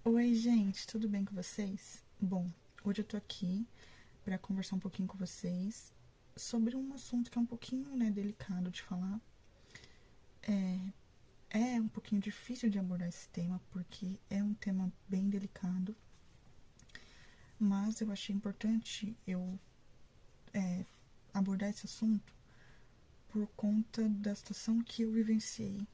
Oi, gente, tudo bem com vocês? Bom, hoje eu tô aqui para conversar um pouquinho com vocês sobre um assunto que é um pouquinho, delicado de falar. É um pouquinho difícil de abordar esse tema porque é um tema bem delicado, mas eu achei importante eu abordar esse assunto por conta da situação que eu vivenciei.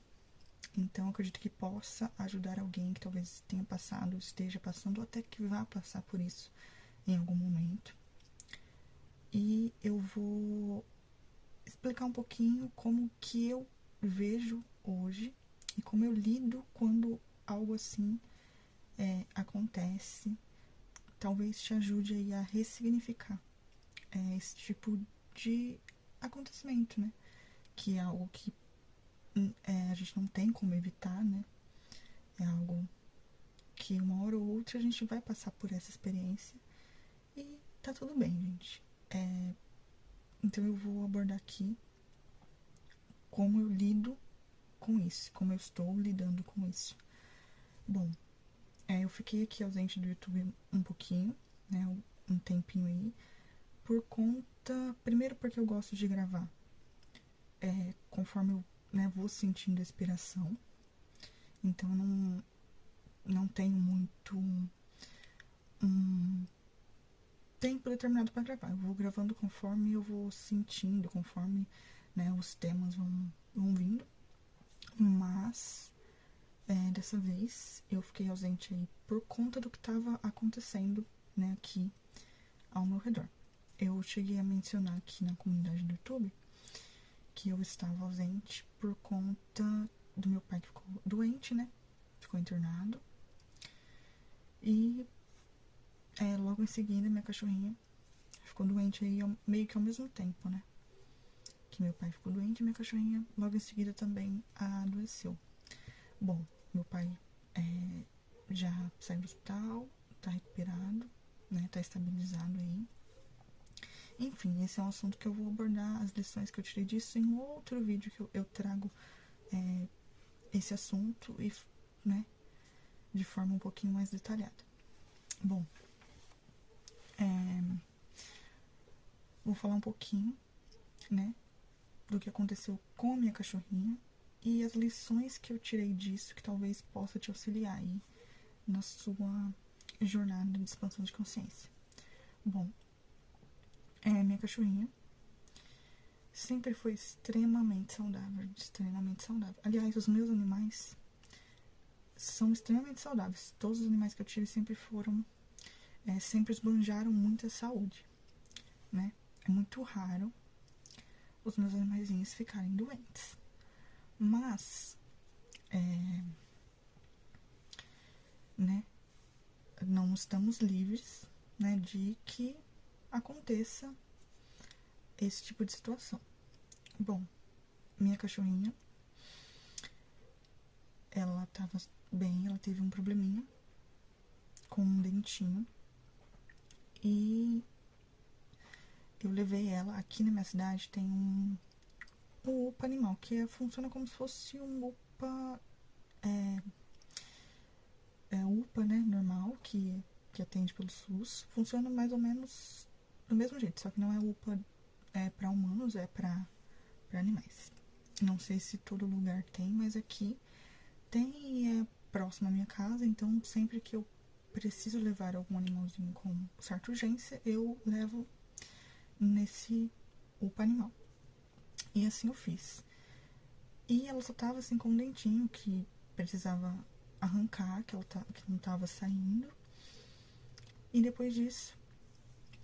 Então, eu acredito que possa ajudar alguém que talvez tenha passado, esteja passando, ou até que vá passar por isso em algum momento. E eu vou explicar um pouquinho como que eu vejo hoje e como eu lido quando algo assim acontece. Talvez te ajude aí a ressignificar esse tipo de acontecimento, né? Que é algo que a gente não tem como evitar, né? É algo que uma hora ou outra a gente vai passar por essa experiência e tá tudo bem, gente. Então eu vou abordar aqui como eu lido com isso, como eu estou lidando com isso. Bom, eu fiquei aqui ausente do YouTube um pouquinho, né? Um tempinho aí. Por conta. Primeiro porque eu gosto de gravar conforme eu vou sentindo a inspiração. Então eu não tenho muito um tempo determinado para gravar. Eu vou gravando conforme eu vou sentindo, conforme os temas vão vindo. Mas dessa vez eu fiquei ausente aí por conta do que estava acontecendo aqui ao meu redor. Eu cheguei a mencionar aqui na comunidade do YouTube que eu estava ausente por conta do meu pai que ficou doente, né? Ficou internado. E logo em seguida minha cachorrinha ficou doente aí meio que ao mesmo tempo, né? Que meu pai ficou doente e minha cachorrinha logo em seguida também adoeceu. Bom, meu pai já saiu do hospital, tá recuperado, né? Tá estabilizado aí. Enfim, esse é um assunto que eu vou abordar as lições que eu tirei disso em outro vídeo que eu trago esse assunto e, né, de forma um pouquinho mais detalhada. Bom, vou falar um pouquinho, né, do que aconteceu com a minha cachorrinha e as lições que eu tirei disso que talvez possa te auxiliar aí na sua jornada de expansão de consciência. Bom, minha cachorrinha sempre foi extremamente saudável, extremamente saudável. Aliás, os meus animais são extremamente saudáveis. Todos os animais que eu tive sempre foram, sempre esbanjaram muita saúde, né? É muito raro os meus animaizinhos ficarem doentes. Mas, né, não estamos livres, né, de que aconteça esse tipo de situação. Bom, minha cachorrinha, ela tava bem, ela teve um probleminha com um dentinho e eu levei ela, aqui na minha cidade tem um UPA animal, que funciona como se fosse um UPA, UPA, né, normal, que atende pelo SUS. Funciona mais ou menos do mesmo jeito, só que não é UPA para humanos, é para animais. Não sei se todo lugar tem, mas aqui tem e é próximo à minha casa, então sempre que eu preciso levar algum animalzinho com certa urgência, eu levo nesse UPA animal. E assim eu fiz. E ela só tava assim com um dentinho que precisava arrancar, que não tava saindo. E depois disso,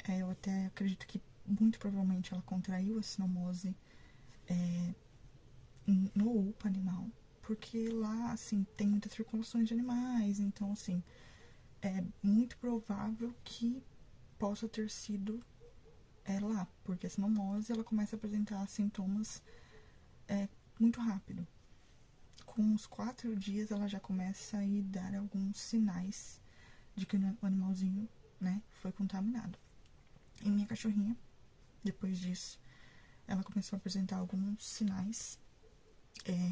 eu até acredito que muito provavelmente ela contraiu a sinomose no UPA animal, porque lá, assim, tem muitas circulações de animais, então, assim, é muito provável que possa ter sido lá, porque a sinomose, ela começa a apresentar sintomas muito rápido. Com uns 4 dias, ela já começa a dar alguns sinais de que o animalzinho, né, foi contaminado. E minha cachorrinha, depois disso, ela começou a apresentar alguns sinais.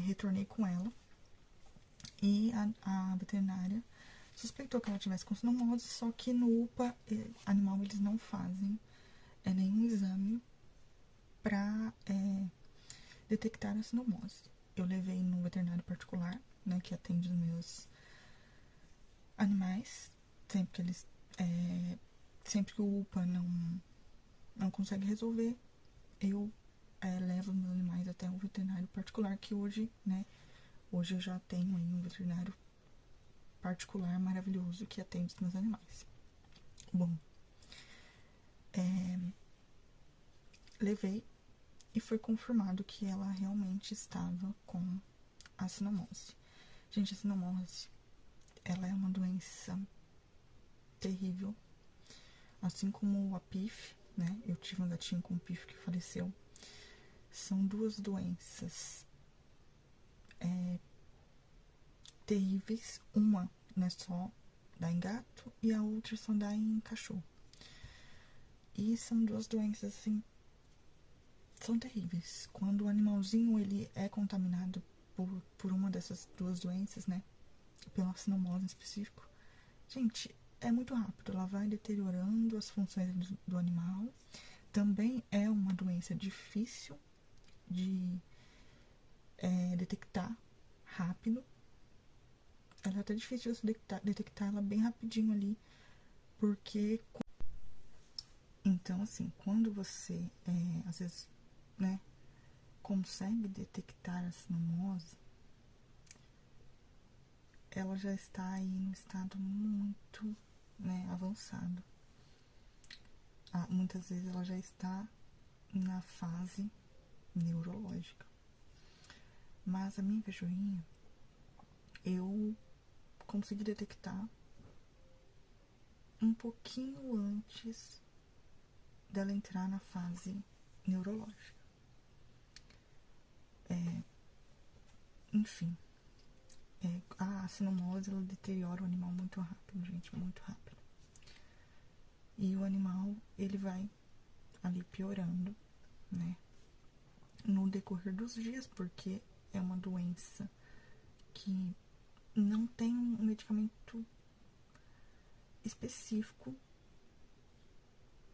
Retornei com ela e a veterinária suspeitou que ela tivesse com sinomose, só que no UPA animal eles não fazem nenhum exame para detectar a sinomose. Eu levei no veterinário particular, né, que atende os meus animais, sempre que eles sempre que o UPA não consegue resolver, eu levo meus animais até um veterinário particular, que hoje, né, hoje eu já tenho aí um veterinário particular maravilhoso que atende os meus animais. Bom, levei e foi confirmado que ela realmente estava com a sinomose. Gente, a sinomose, ela é uma doença terrível, assim como a PIF, né? Eu tive um gatinho com PIF que faleceu. São duas doenças terríveis. Uma não é só dá em gato e a outra só dá em cachorro. E são duas doenças, assim, são terríveis. Quando o animalzinho ele é contaminado por uma dessas duas doenças, né? Pela sinomose em específico, gente, é muito rápido. Ela vai deteriorando as funções do animal. Também é uma doença difícil de detectar rápido. Ela é até difícil de você detectar ela bem rapidinho ali, porque então assim, quando você às vezes, né, consegue detectar a sinomose, ela já está aí no estado muito, né, avançado. Muitas vezes ela já está na fase neurológica. Mas a minha cachorrinha, eu consegui detectar um pouquinho antes dela entrar na fase neurológica. Enfim, a sinomose ela deteriora o animal muito rápido, gente, muito rápido. E o animal, ele vai ali piorando, né, no decorrer dos dias, porque é uma doença que não tem um medicamento específico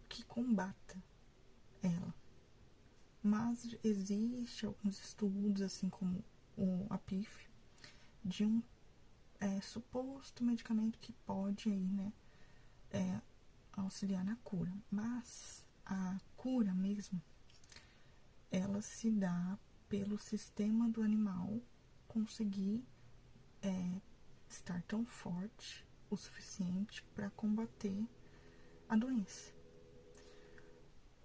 que combata ela. Mas existe alguns estudos, assim como a PIF, de um suposto medicamento que pode aí, né, auxiliar na cura. Mas a cura mesmo, ela se dá pelo sistema do animal conseguir estar tão forte o suficiente para combater a doença.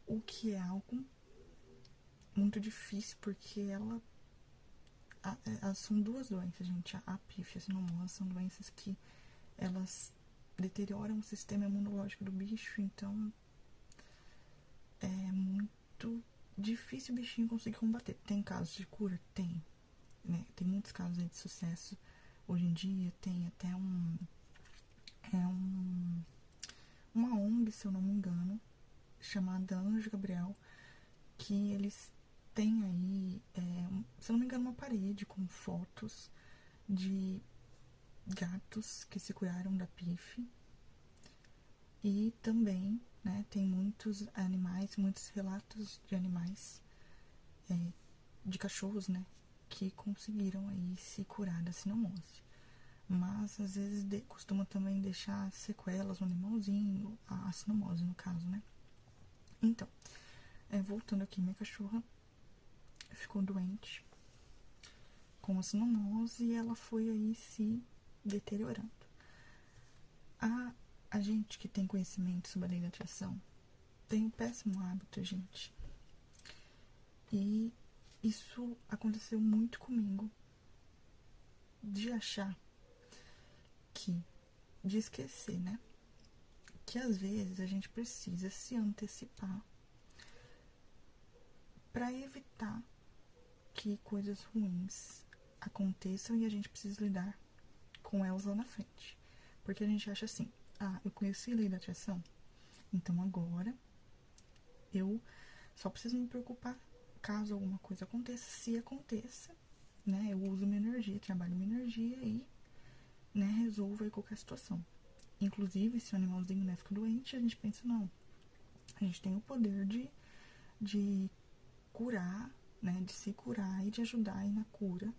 O que é algo muito difícil, porque elas são duas doenças, gente. A PIF e a sinomose são doenças que elas deterioram o sistema imunológico do bicho, então é muito difícil o bichinho conseguir combater. Tem casos de cura? Tem, né? Tem muitos casos aí de sucesso. Hoje em dia tem até uma ONG, se eu não me engano, chamada Anjo Gabriel, que eles têm aí, se eu não me engano, uma parede com fotos de gatos que se curaram da PIF. E também, né, tem muitos animais, muitos relatos de animais, de cachorros, né, que conseguiram aí se curar da sinomose. Mas às vezes costuma também deixar sequelas no animalzinho, a sinomose no caso, né. Então, voltando aqui, minha cachorra ficou doente com a sinomose e ela foi aí se deteriorando. A gente que tem conhecimento sobre a lei da atração tem um péssimo hábito, gente. E isso aconteceu muito comigo, de achar de esquecer, né? Que às vezes a gente precisa se antecipar para evitar que coisas ruins aconteçam e a gente precisa lidar com elas lá na frente. Porque a gente acha assim, eu conheci a lei da atração, então agora eu só preciso me preocupar caso alguma coisa aconteça, se aconteça, né? Eu uso minha energia, trabalho minha energia e né, resolva aí qualquer situação. Inclusive, se o animalzinho, né, fica doente, a gente pensa, não, a gente tem o poder de curar, né, de se curar e de ajudar aí na cura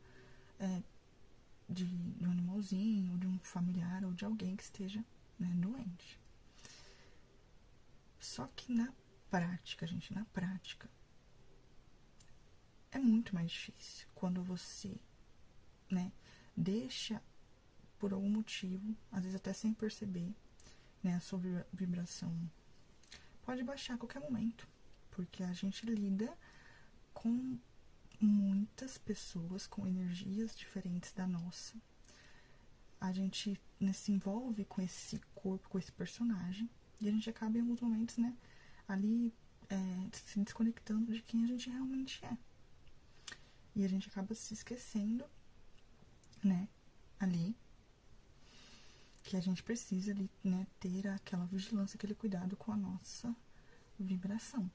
de um animalzinho, de um familiar ou de alguém que esteja, né, doente. Só que na prática, gente, na prática, é muito mais difícil quando você, né, deixa por algum motivo, às vezes até sem perceber, né, a sua vibração pode baixar a qualquer momento, porque a gente lida com muitas pessoas com energias diferentes da nossa. A gente, né, se envolve com esse corpo, com esse personagem, e a gente acaba em alguns momentos, né, ali se desconectando de quem a gente realmente é. E a gente acaba se esquecendo, né, ali, que a gente precisa ali, né, ter aquela vigilância, aquele cuidado com a nossa vibração.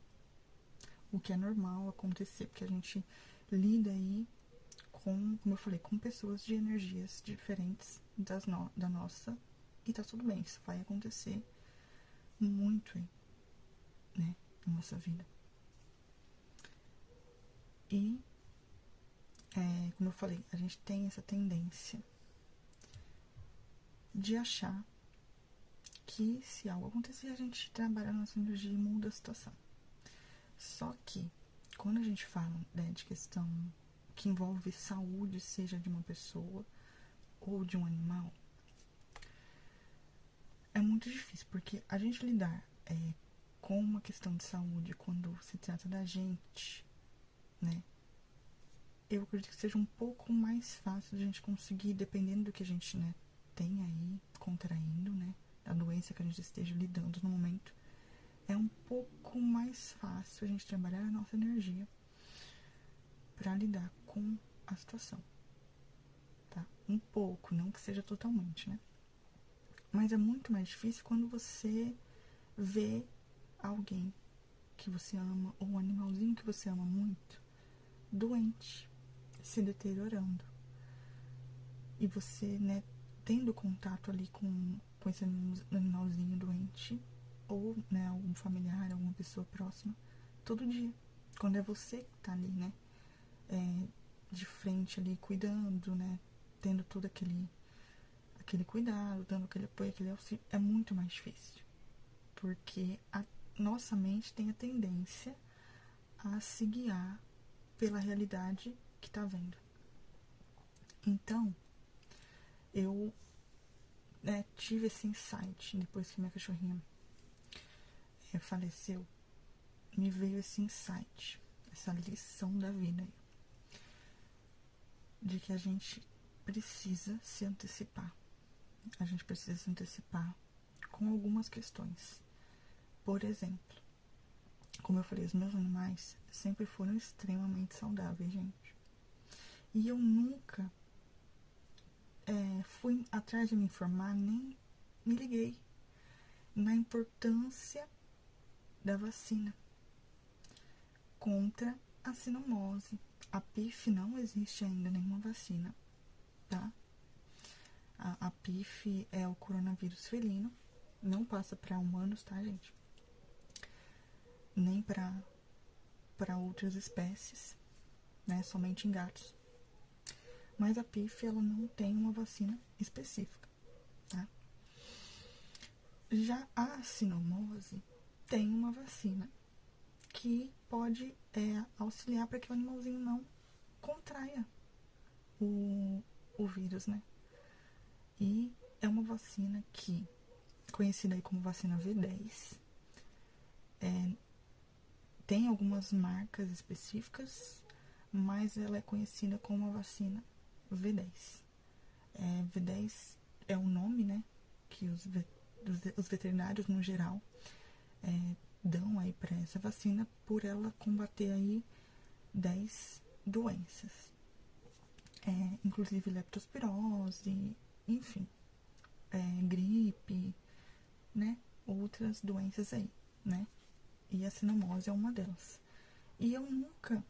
O que é normal acontecer, porque a gente lida aí com, como eu falei, com pessoas de energias diferentes da nossa, e tá tudo bem, isso vai acontecer muito aí, né, na nossa vida. E, como eu falei, a gente tem essa tendência de achar que se algo acontecer, a gente trabalha na nossa energia e muda a situação. Só que, quando a gente fala, né, de questão que envolve saúde, seja de uma pessoa ou de um animal, é muito difícil, porque a gente lidar com uma questão de saúde quando se trata da gente, né, eu acredito que seja um pouco mais fácil de a gente conseguir, dependendo do que a gente, né, tem aí contraindo, né, da doença que a gente esteja lidando no momento, é um pouco mais fácil a gente trabalhar a nossa energia para lidar com a situação, tá? Um pouco, não que seja totalmente, né? Mas é muito mais difícil quando você vê alguém que você ama ou um animalzinho que você ama muito doente, se deteriorando. E você, né, tendo contato ali com esse animalzinho doente ou, né, algum familiar, alguma pessoa próxima, todo dia. Quando é você que tá ali, né, de frente ali, cuidando, né, tendo todo aquele cuidado, dando aquele apoio, aquele auxílio, é muito mais difícil. Porque a nossa mente tem a tendência a se guiar pela realidade que tá vendo. Então, eu, né, tive esse insight depois que minha cachorrinha faleceu. Me veio esse insight, essa lição da vida aí, de que a gente precisa se antecipar. A gente precisa se antecipar com algumas questões. Por exemplo, como eu falei, os meus animais sempre foram extremamente saudáveis, gente. E eu nunca fui atrás de me informar, nem me liguei na importância da vacina contra a sinomose. A PIF não existe ainda nenhuma vacina, tá? A PIF é o coronavírus felino, não passa para humanos, tá, gente? Nem para outras espécies, né? Somente em gatos. Mas a PIF, ela não tem uma vacina específica, tá? Já a sinomose tem uma vacina que pode auxiliar para que o animalzinho não contraia o vírus, né? E é uma vacina que, conhecida aí como vacina V10, tem algumas marcas específicas, mas ela é conhecida como a vacina V10. V10 é o nome, né, que os veterinários no geral dão aí para essa vacina por ela combater aí 10 doenças, inclusive leptospirose, enfim, gripe, né, outras doenças aí, né, e a sinomose é uma delas. E eu nunca,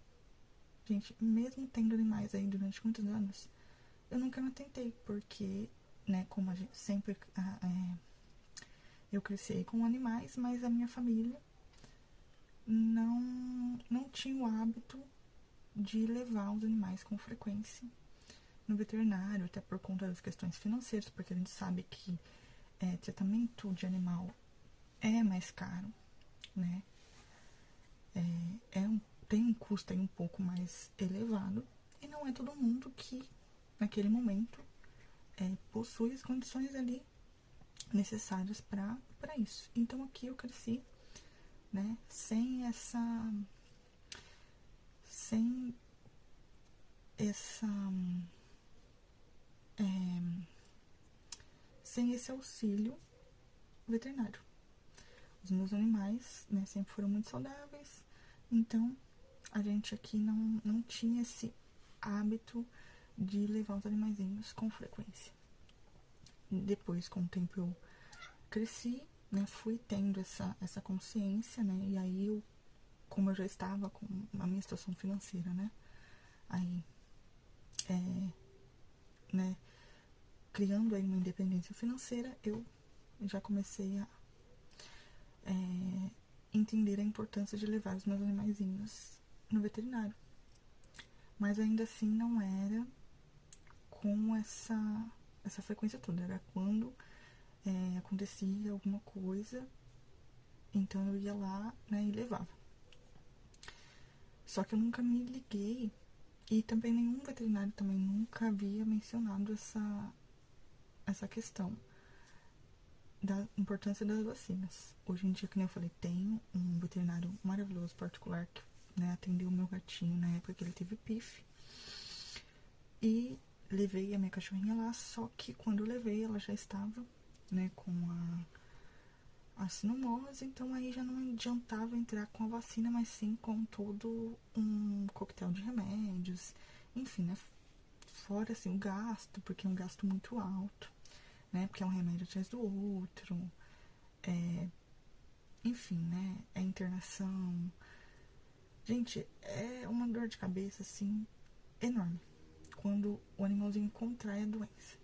gente, mesmo tendo animais aí durante muitos anos, eu nunca me atentei, porque né, como a gente sempre eu cresci com animais, mas a minha família não tinha o hábito de levar os animais com frequência no veterinário, até por conta das questões financeiras, porque a gente sabe que tratamento de animal é mais caro, né? Tem um custo aí um pouco mais elevado e não é todo mundo que naquele momento possui as condições ali necessárias para isso. Então aqui eu cresci, né, sem essa sem esse auxílio veterinário. Os meus animais, né, sempre foram muito saudáveis, então a gente aqui não tinha esse hábito de levar os animaizinhos com frequência. Depois, com o tempo, eu cresci, né, fui tendo essa consciência, né, e aí eu, como eu já estava com a minha situação financeira, né, aí, né, criando aí uma independência financeira, eu já comecei a entender a importância de levar os meus animaizinhos no veterinário. Mas ainda assim não era com essa frequência toda, era quando acontecia alguma coisa, então eu ia lá, né, e levava. Só que eu nunca me liguei e também nenhum veterinário também nunca havia mencionado essa questão da importância das vacinas. Hoje em dia, como eu falei, tem um veterinário maravilhoso particular que, né, atendeu o meu gatinho na época que ele teve PIF. E levei a minha cachorrinha lá, só que quando eu levei ela já estava, né, com a sinomose, então aí já não adiantava entrar com a vacina, mas sim com todo um coquetel de remédios, enfim, né, fora assim o gasto, porque é um gasto muito alto, né, porque é um remédio atrás do outro, enfim, né, é internação. Gente, é uma dor de cabeça, assim, enorme, quando o animalzinho contrai a doença.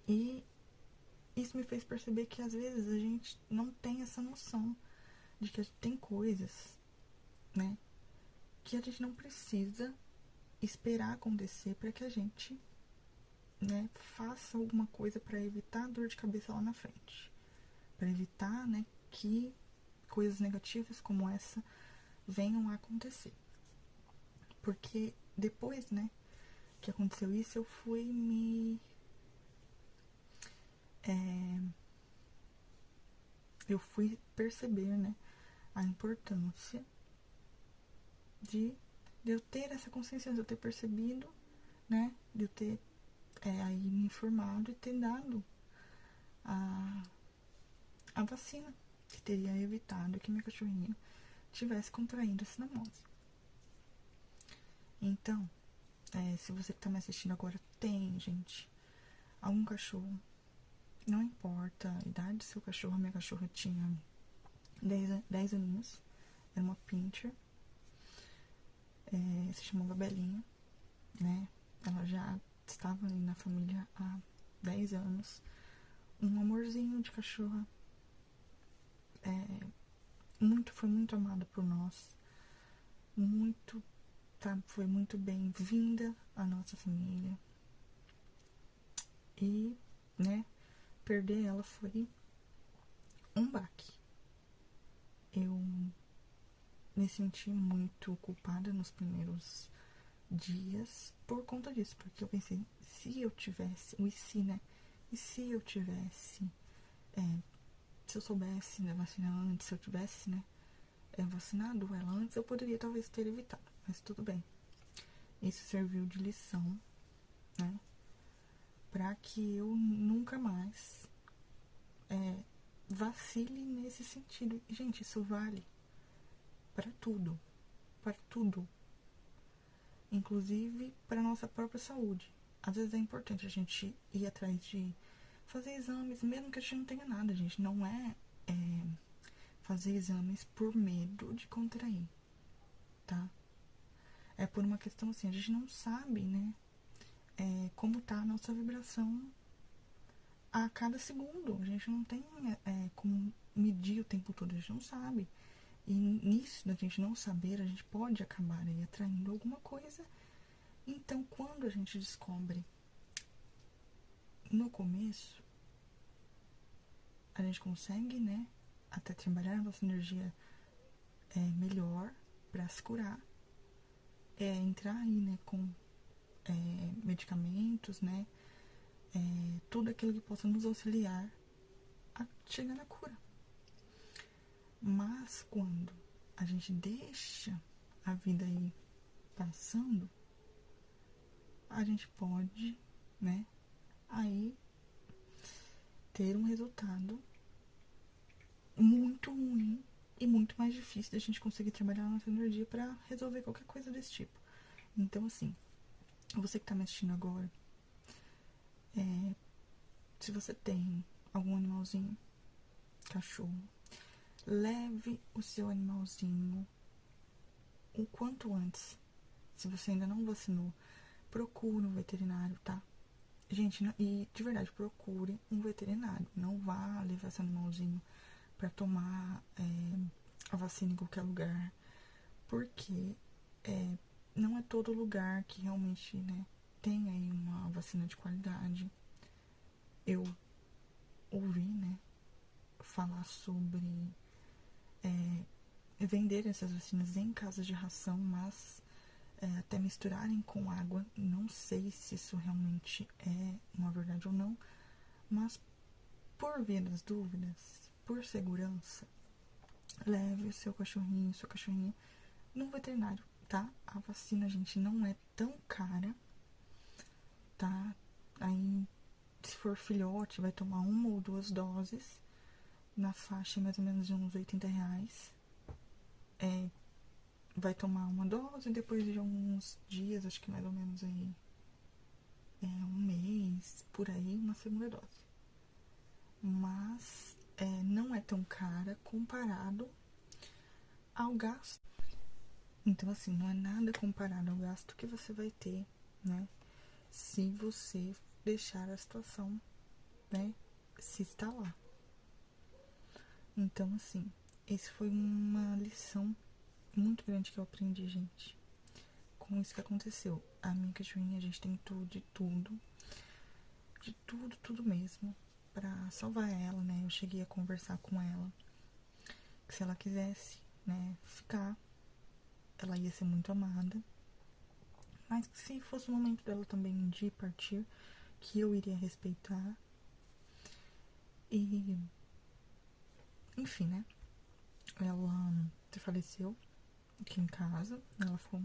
E isso me fez perceber que às vezes a gente não tem essa noção de que tem coisas, né, que a gente não precisa esperar acontecer para que a gente, né, faça alguma coisa para evitar a dor de cabeça lá na frente, para evitar, né, que coisas negativas como essa venham a acontecer. Porque depois, né, que aconteceu isso, eu fui eu fui perceber, né, a importância de eu ter essa consciência, de eu ter percebido, né, de eu ter aí me informado e ter dado a vacina, que teria evitado que minha cachorrinha tivesse contraído a sinomose. Então, se você que tá me assistindo agora tem, gente, algum cachorro, não importa a idade do seu cachorro, a minha cachorra tinha 10 aninhos, era uma pincher, se chamava Belinha, né? Ela já estava ali na família há 10 anos. Um amorzinho de cachorra. Foi muito amada por nós. Muito, foi muito bem-vinda à nossa família. E, né, perder ela foi um baque. Eu me senti muito culpada nos primeiros dias por conta disso, porque eu pensei, se eu tivesse, o e se, né? E se eu tivesse, se eu soubesse da vacina antes, se eu tivesse, né, vacinado ela antes, eu poderia talvez ter evitado, mas tudo bem. Isso serviu de lição, né, para que eu nunca mais vacile nesse sentido. E, gente, isso vale para tudo, para tudo, inclusive para nossa própria saúde. Às vezes é importante a gente ir atrás de fazer exames, mesmo que a gente não tenha nada, gente. Não é fazer exames por medo de contrair, tá? É por uma questão assim, a gente não sabe, né, como tá a nossa vibração a cada segundo. A gente não tem como medir o tempo todo, a gente não sabe. E nisso da gente não saber, a gente pode acabar aí atraindo alguma coisa. Então, quando a gente descobre no começo, a gente consegue, né, até trabalhar a nossa energia melhor para se curar, entrar aí, né, com medicamentos, né, tudo aquilo que possa nos auxiliar a chegar na cura. Mas quando a gente deixa a vida aí passando, a gente pode, né, aí ter um resultado muito ruim e muito mais difícil da gente conseguir trabalhar a nossa energia para resolver qualquer coisa desse tipo. Então, assim, você que tá me assistindo agora, se você tem algum animalzinho, cachorro, leve o seu animalzinho o quanto antes. Se você ainda não vacinou, procure um veterinário, tá? Gente, e de verdade, procure um veterinário. Não vá levar seu animalzinho pra tomar a vacina em qualquer lugar, porque não é todo lugar que realmente, né, tem aí uma vacina de qualidade. Eu ouvi, né, falar sobre vender essas vacinas em casas de ração, mas até misturarem com água. Não sei se isso realmente é uma verdade ou não, mas por via das dúvidas, por segurança, leve o seu cachorrinho, sua cachorrinha no veterinário, tá? A vacina, gente, não é tão cara, tá? Aí, se for filhote, vai tomar 1 ou 2 doses, na faixa mais ou menos de uns R$ 80. Vai tomar uma dose, depois de alguns dias, acho que mais ou menos aí, um mês, por aí, uma segunda dose. Mas não é tão cara comparado ao gasto. Então, assim, não é nada comparado ao gasto que você vai ter, né? Se você deixar a situação, né, se instalar. Então, assim, esse foi uma lição muito grande que eu aprendi, gente. Com isso que aconteceu. A minha cachorrinha, a gente tentou de tudo mesmo, pra salvar ela, né? Eu cheguei a conversar com ela que se ela quisesse, né, ficar, ela ia ser muito amada. Mas que se fosse o momento dela também de partir, que eu iria respeitar. E, enfim, né? Ela faleceu aqui em casa. Ela ficou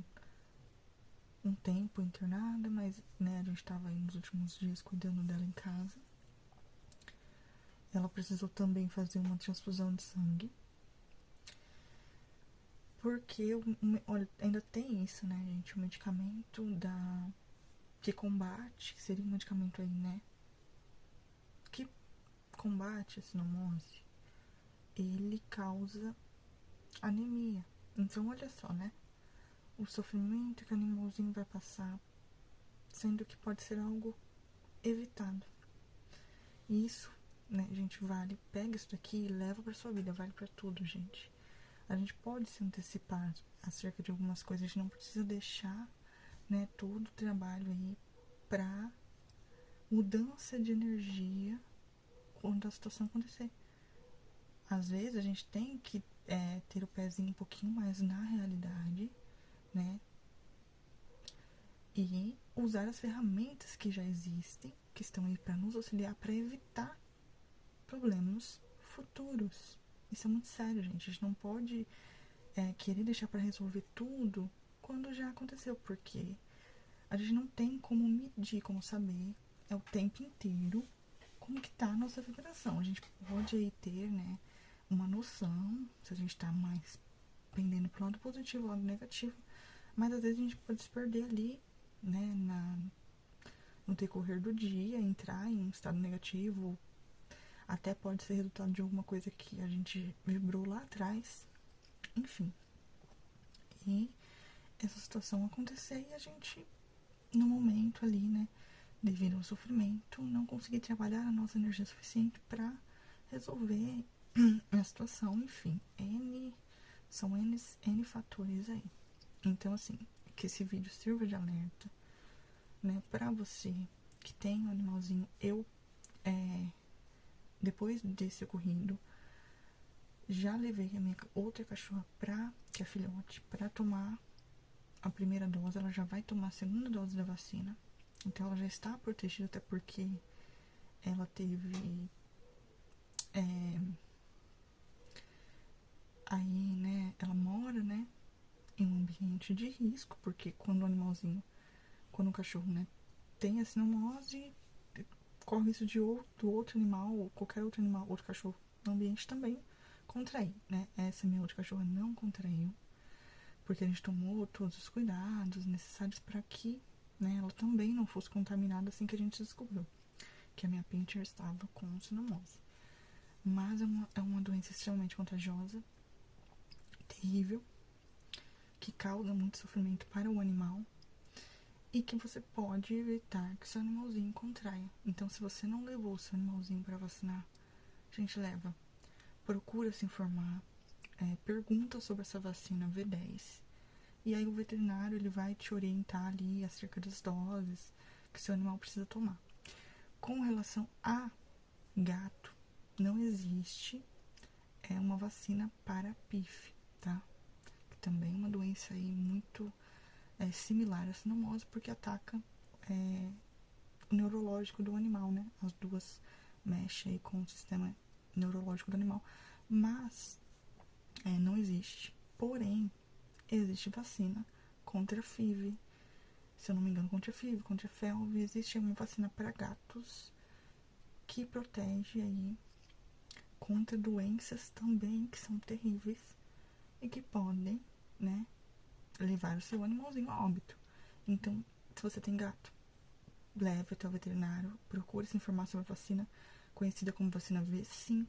um tempo internada, mas, né, a gente tava aí nos últimos dias cuidando dela em casa. Ela precisou também fazer uma transfusão de sangue. Porque, olha, ainda tem isso, né, gente? O medicamento que combate, que seria um medicamento aí, né? Que combate a sinomose, ele causa anemia. Então, olha só, né? O sofrimento que o animalzinho vai passar, sendo que pode ser algo evitado. E isso, né, gente, vale. Pega isso daqui e leva pra sua vida, vale pra tudo, gente. A gente pode se antecipar acerca de algumas coisas, a gente não precisa deixar, né, todo o trabalho aí pra mudança de energia quando a situação acontecer. Às vezes a gente tem que ter o pezinho um pouquinho mais na realidade, né? E usar as ferramentas que já existem, que estão aí para nos auxiliar, para evitar problemas futuros. Isso é muito sério, gente. A gente não pode querer deixar para resolver tudo quando já aconteceu, porque a gente não tem como medir, como saber o tempo inteiro como que tá a nossa vibração. A gente pode aí ter, né, uma noção se a gente tá mais pendendo pro lado positivo, lado negativo, mas às vezes a gente pode se perder ali, né, no decorrer do dia, entrar em um estado negativo, até pode ser resultado de alguma coisa que a gente vibrou lá atrás, enfim. E essa situação acontecer e a gente, no momento ali, né, devido ao sofrimento, não conseguir trabalhar a nossa energia suficiente para resolver a situação, enfim, são N fatores aí. Então, assim, que esse vídeo sirva de alerta, né, pra você que tem um animalzinho. Depois desse ocorrido, já levei a minha outra cachorra que é filhote, pra tomar a primeira dose. Ela já vai tomar a segunda dose da vacina. Então ela já está protegida, até porque ela teve aí, né, ela mora, né, em um ambiente de risco, porque quando o cachorro, né, tem a sinomose, corre isso do outro animal, ou qualquer outro animal, outro cachorro no ambiente também contrair, né? Essa minha outra cachorra não contraiu, porque a gente tomou todos os cuidados necessários para que, né, ela também não fosse contaminada assim que a gente descobriu que a minha pincher estava com sinomose. Mas é uma doença extremamente contagiosa, terrível, que causa muito sofrimento para o animal e que você pode evitar que seu animalzinho contraia. Então, se você não levou o seu animalzinho para vacinar, a gente leva. Procura se informar, pergunta sobre essa vacina V10. E aí o veterinário ele vai te orientar ali acerca das doses que seu animal precisa tomar. Com relação a gato, não existe uma vacina para PIF, tá? Que também é uma doença aí muito similar à sinomose, porque ataca o neurológico do animal, né? As duas mexem aí com o sistema neurológico do animal. Mas não existe. Porém, existe vacina contra a FIV. Se eu não me engano, contra a FIV, contra a FeLV. Existe uma vacina para gatos que protege aí contra doenças também que são terríveis e que podem, né, levar o seu animalzinho a óbito. Então, se você tem gato, leve até o veterinário, procure se informar sobre a vacina conhecida como vacina V5,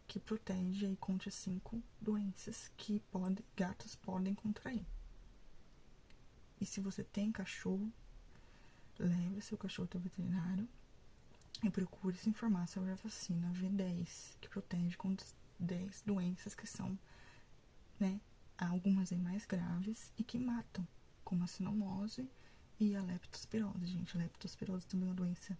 que protege aí contra 5 doenças que gatos podem contrair. E se você tem cachorro, leve seu cachorro até o veterinário e procure se informar sobre a vacina V10, que protege contra 10 doenças que são, né, algumas aí mais graves e que matam, como a sinomose e a leptospirose, gente. A leptospirose também é uma doença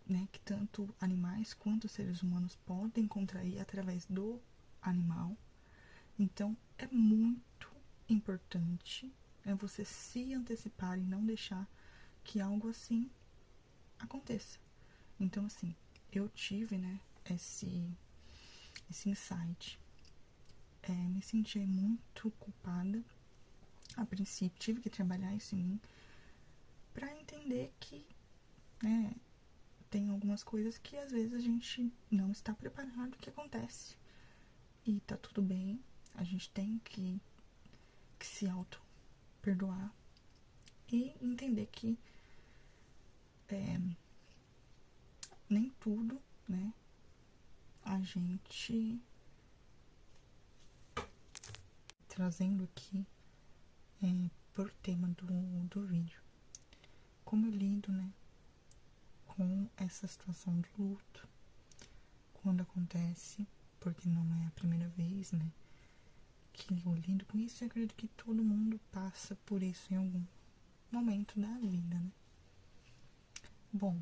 né, que tanto animais quanto seres humanos podem contrair através do animal. Então, é muito importante você se antecipar e não deixar que algo assim aconteça. Então, assim, eu tive, né, esse insight. Me senti muito culpada. A princípio, tive que trabalhar isso em mim para entender que, né, tem algumas coisas que às vezes a gente não está preparado, que acontece. E tá tudo bem, a gente tem que se auto-perdoar e entender que nem tudo, né, a gente trazendo aqui por tema do vídeo. Como eu lido, né, com essa situação do luto, quando acontece, porque não é a primeira vez, né, que eu lido com isso, e acredito que todo mundo passa por isso em algum momento da vida, né. Bom,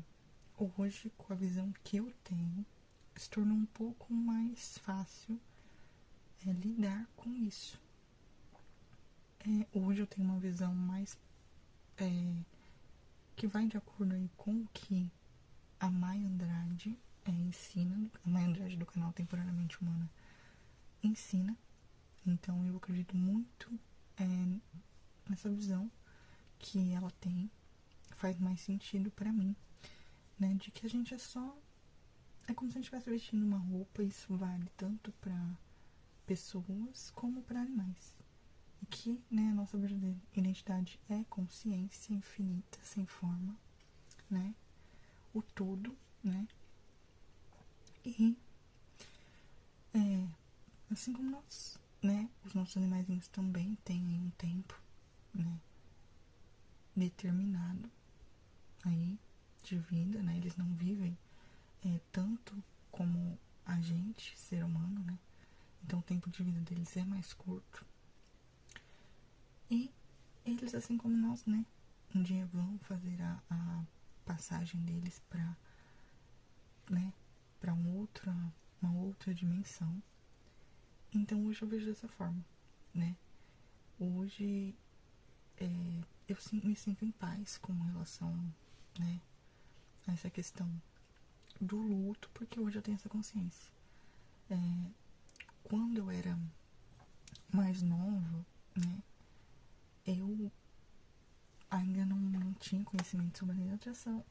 hoje, com a visão que eu tenho, se tornou um pouco mais fácil lidar com isso. Hoje eu tenho uma visão mais que vai de acordo aí com o que a Mai Andrade ensina, a Mai Andrade do canal Temporariamente Humana ensina. Então eu acredito muito nessa visão que ela tem, faz mais sentido pra mim, né, de que a gente é como se a gente estivesse vestindo uma roupa, e isso vale tanto pra pessoas como para animais. E que, né, a nossa verdadeira identidade é consciência infinita, sem forma, né? O todo, né? E assim como nós, né? Os nossos animaizinhos também têm um tempo, né? determinado aí de vida, né? Eles não vivem tanto como a gente, ser humano, né? Então o tempo de vida deles é mais curto. E eles, assim como nós, né? Um dia vão fazer a passagem deles para, né? Para uma outra dimensão. Então hoje eu vejo dessa forma, né? Hoje eu me sinto em paz com relação, né? A essa questão do luto, porque hoje eu tenho essa consciência. Quando eu era mais nova, né? Eu ainda não tinha conhecimento sobre a lei da atração.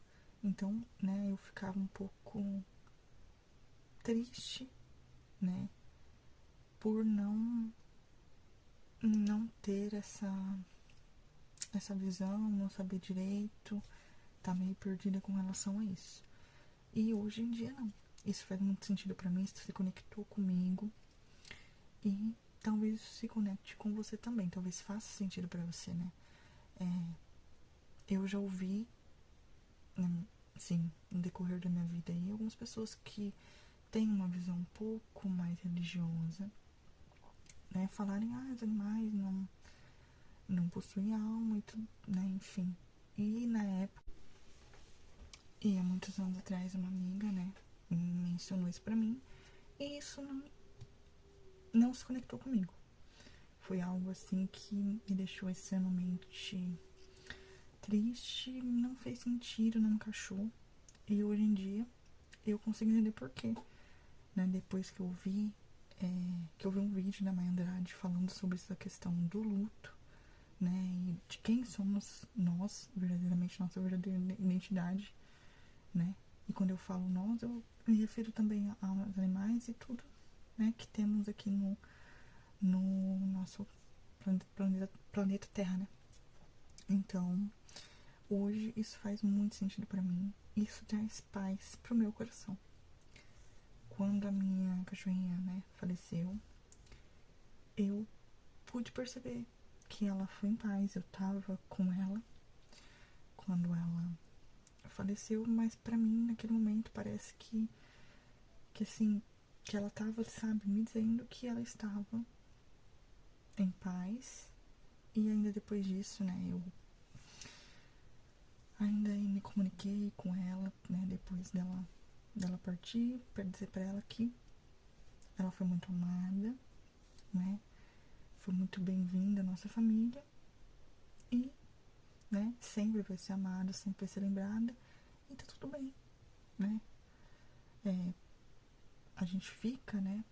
Então, né, eu ficava um pouco triste, né, por não ter essa visão, não saber direito, tá meio perdida com relação a isso. E hoje em dia não. Isso faz muito sentido pra mim, isso se conectou comigo e talvez isso se conecte com você também, talvez faça sentido pra você, né? Eu já ouvi, né, sim, no decorrer da minha vida aí, algumas pessoas que têm uma visão um pouco mais religiosa, né, falarem, os animais não possuem alma e tudo, né, enfim. E na época, e há muitos anos atrás, uma amiga, né, mencionou isso pra mim, e isso não se conectou comigo. Foi algo assim que me deixou extremamente triste, não fez sentido, não encaixou. E hoje em dia eu consigo entender por quê. Né? Depois que eu vi um vídeo da Mãe Andrade falando sobre essa questão do luto, né? E de quem somos nós, verdadeiramente, nossa verdadeira identidade, né? E quando eu falo nós, eu me refiro também aos animais e tudo, né? Que temos aqui no nosso planeta Terra, né? Então, hoje isso faz muito sentido pra mim. Isso traz paz pro meu coração. Quando a minha cachorrinha, né, faleceu, eu pude perceber que ela foi em paz. Eu tava com ela quando ela faleceu, mas pra mim, naquele momento, parece que assim, que ela tava, sabe, me dizendo que ela estava em paz. E ainda depois disso, né, eu ainda me comuniquei com ela, né, depois dela partir, para dizer pra ela que ela foi muito amada, né, foi muito bem-vinda à nossa família e, né, sempre vai ser amada, sempre vai ser lembrada e tá tudo bem, né. A gente fica, né,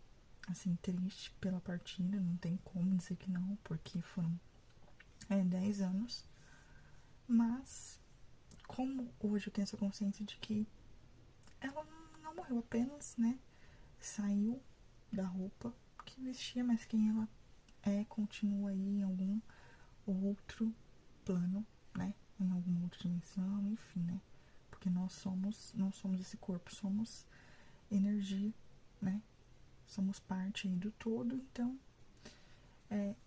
assim, triste pela partida, não tem como dizer que não, porque foram 10 anos, mas como hoje eu tenho essa consciência de que ela não morreu apenas, né, saiu da roupa que vestia, mas quem ela continua aí em algum outro plano, né, em alguma outra dimensão, enfim, né, porque nós não somos esse corpo, somos energia, né, somos parte aí do todo, então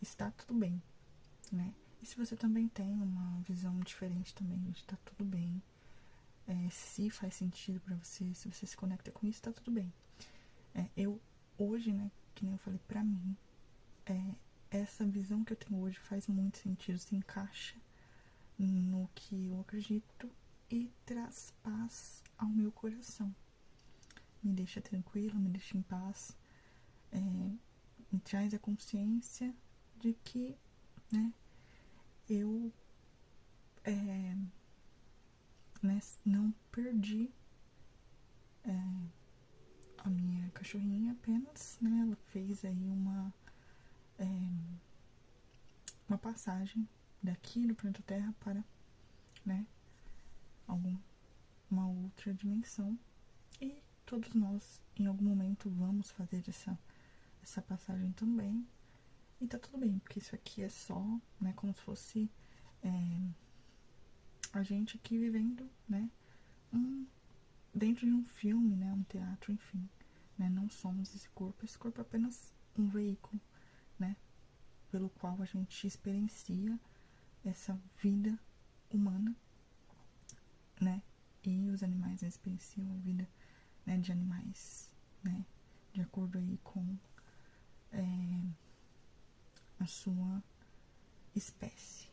está tudo bem, né? E se você também tem uma visão diferente também, está tudo bem. Se faz sentido pra você, se você se conecta com isso, tá tudo bem. Eu, hoje, né, que nem eu falei, pra mim, essa visão que eu tenho hoje faz muito sentido, se encaixa no que eu acredito e traz paz ao meu coração. Me deixa tranquila, me deixa em paz, me traz a consciência de que, né, eu né, não perdi a minha cachorrinha apenas, né? Ela fez aí uma passagem daqui do planeta Terra para, né, uma outra dimensão. E todos nós, em algum momento, vamos fazer essa passagem também. E tá tudo bem, porque isso aqui é só, né, como se fosse a gente aqui vivendo, né, dentro de um filme, né, um teatro, enfim. Né, não somos esse corpo é apenas um veículo, né, pelo qual a gente experiencia essa vida humana, né? E os animais experienciam a vida, né, de animais, né? De acordo aí com a sua espécie.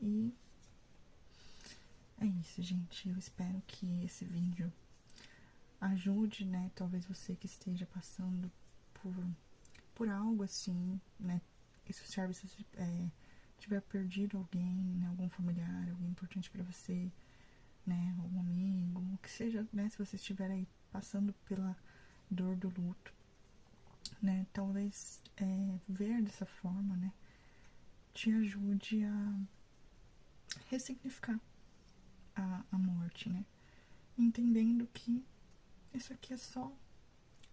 E é isso, gente. Eu espero que esse vídeo ajude, né? Talvez você que esteja passando por algo assim, né? Isso serve se você tiver perdido alguém, né? Algum familiar, alguém importante para você, né? Algum amigo, o que seja, né? Se você estiver aí passando pela dor do luto, né? Talvez ver dessa forma, né? Te ajude a ressignificar a morte, né? Entendendo que isso aqui é só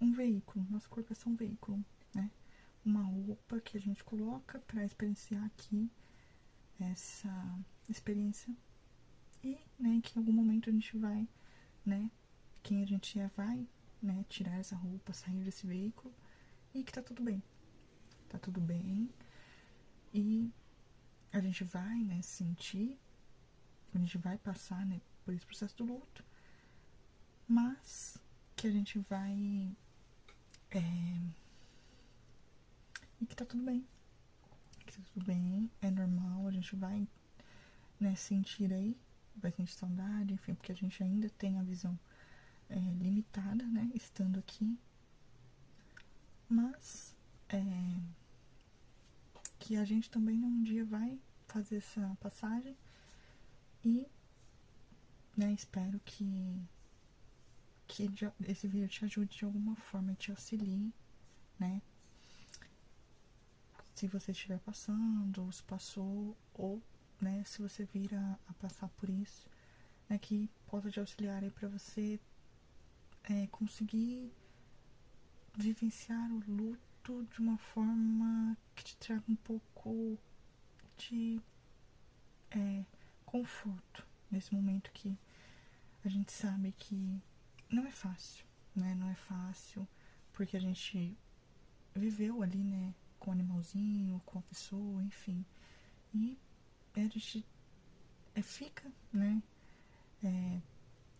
um veículo, nosso corpo é só um veículo, né? Uma roupa que a gente coloca para experienciar aqui essa experiência e, né, que em algum momento a gente vai, né, quem a gente é vai, né, tirar essa roupa, sair desse veículo e que tá tudo bem e a gente vai, né, sentir, a gente vai passar, né, por esse processo do luto, mas que a gente vai e que tá tudo bem, que tá tudo bem, é normal, a gente vai, né, sentir aí, vai sentir saudade, enfim, porque a gente ainda tem a visão limitada, né, estando aqui, mas que a gente também um dia vai fazer essa passagem e, né, espero que esse vídeo te ajude de alguma forma, te auxilie, né, se você estiver passando, ou se passou, ou, né, se você vir a passar por isso, né, que possa te auxiliar aí para você conseguir vivenciar o luto de uma forma que te traga um pouco de conforto nesse momento que a gente sabe que não é fácil, né? Não é fácil porque a gente viveu ali, né? Com o animalzinho, com a pessoa, enfim. E a gente fica, né?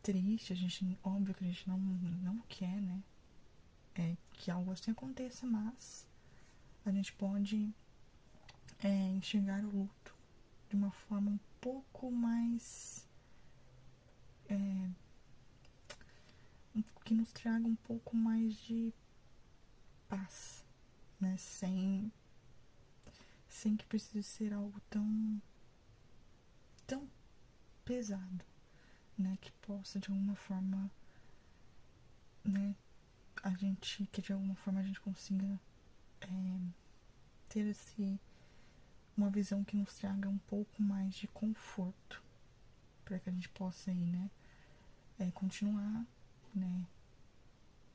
Triste, a gente, óbvio que a gente não quer, né? Que algo assim aconteça, mas a gente pode enxergar o luto de uma forma um pouco mais que nos traga um pouco mais de paz, né? Sem que precise ser algo tão pesado, né? Que possa de alguma forma, né? Que de alguma forma a gente consiga ter uma visão que nos traga um pouco mais de conforto para que a gente possa aí, né? Continuar, né?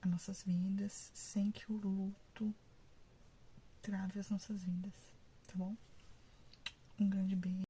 As nossas vidas sem que o luto trave as nossas vidas, tá bom? Um grande beijo.